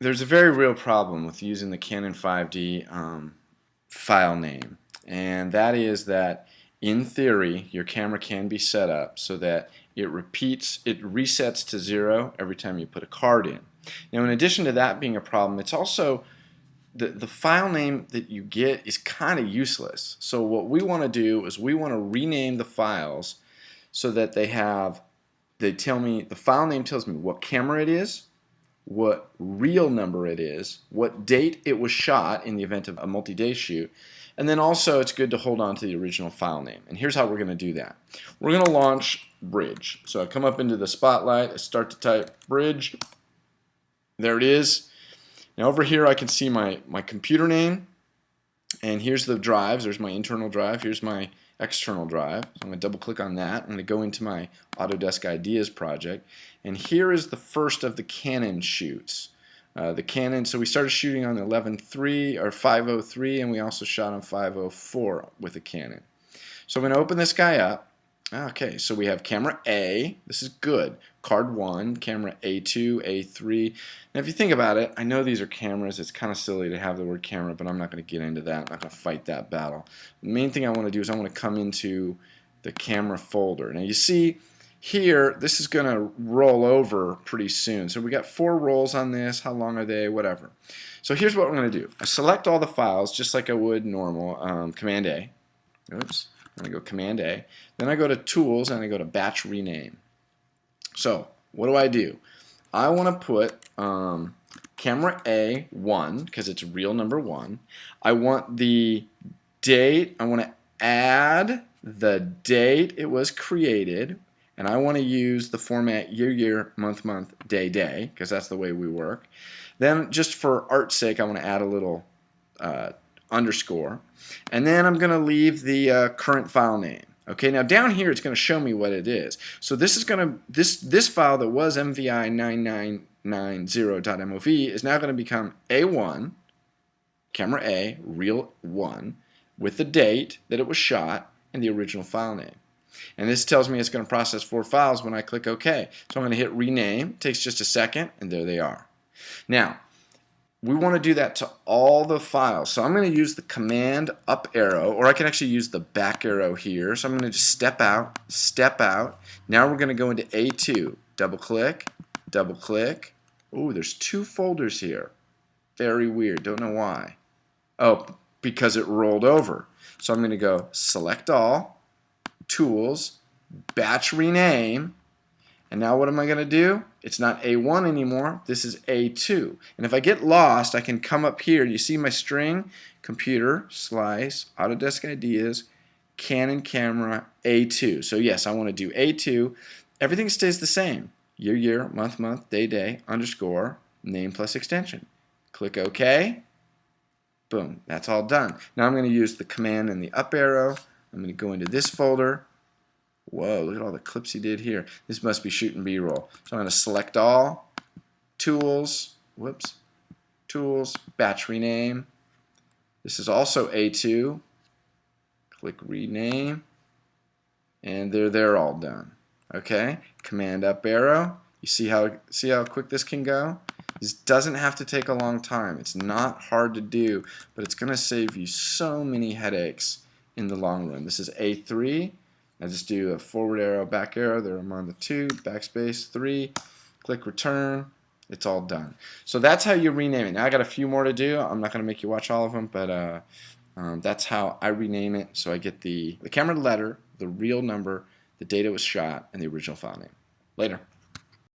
There's a very real problem with using the Canon 5D file name, and that is that in theory your camera can be set up so that it resets to 0 every time you put a card in. Now, in addition to that being a problem, it's also the file name that you get is kind of useless. So what we want to do is we want to rename the files so that the file name tells me what camera it is, what reel number it is, what date it was shot in the event of a multi-day shoot, and then also it's good to hold on to the original file name. And here's how we're going to do that. We're going to launch Bridge. So I come up into the Spotlight, I start to type Bridge. There it is. Now over here I can see my computer name, and here's the drives. There's my internal drive, here's my external drive. So I'm going to double click on that. I'm going to go into my Autodesk Ideas project, and here is the first of the Canon shoots. The Canon, so we started shooting on the 11.3 or 5.03, and we also shot on 5.04 with a Canon. So I'm going to open this guy up. Okay, so we have camera A. This is good. Card 1, camera A2, A3. Now if you think about it, I know these are cameras. It's kind of silly to have the word camera, but I'm not going to get into that. I'm not going to fight that battle. The main thing I want to do is I want to come into the camera folder. Now you see here, this is going to roll over pretty soon. So we got 4 rolls on this. How long are they? Whatever. So here's what we're going to do. I select all the files just like I would normal. Command A. Oops. I'm going to go Command A. Then I go to Tools and I go to Batch Rename. So what do? I want to put camera A1 because it's real number 1. I want the date. I want to add the date it was created, and I want to use the format year, month, day because that's the way we work. Then just for art's sake, I want to add a little underscore, and then I'm going to leave the current file name. Okay, now down here it's going to show me what it is. So this is going to this file that was mvi9990.mov is now going to become A1, camera A, reel 1, with the date that it was shot and the original file name. And this tells me it's going to process 4 files when I click OK. So I'm going to hit rename. It takes just a second, and there they are. Now, we want to do that to all the files. So I'm going to use the command up arrow, or I can actually use the back arrow here. So I'm going to just step out. Now we're going to go into A2. Double click. Oh, there's 2 folders here. Very weird. Don't know why. Oh, because it rolled over. So I'm going to go select all, Tools, Batch Rename, and now what am I going to do? It's not A1 anymore. This is A2. And if I get lost, I can come up here. You see my string? Computer, Slice, Autodesk Ideas, Canon Camera, A2. So yes, I want to do A2. Everything stays the same. Year, month, day, underscore, name plus extension. Click OK. Boom. That's all done. Now I'm going to use the command and the up arrow. I'm going to go into this folder. Whoa, look at all the clips he did here. This must be shooting B-roll. So I'm going to select all, Tools, Tools, Batch Rename. This is also A2. Click Rename. And they're all done. Okay? Command up arrow. You see how quick this can go? This doesn't have to take a long time. It's not hard to do, but it's going to save you so many headaches in the long run. This is A3. I just do a forward arrow, back arrow. There I'm on the 2, backspace, 3, click return. It's all done. So that's how you rename it. Now I got a few more to do. I'm not going to make you watch all of them, but that's how I rename it. So I get the camera letter, the real number, the date it was shot, and the original file name. Later.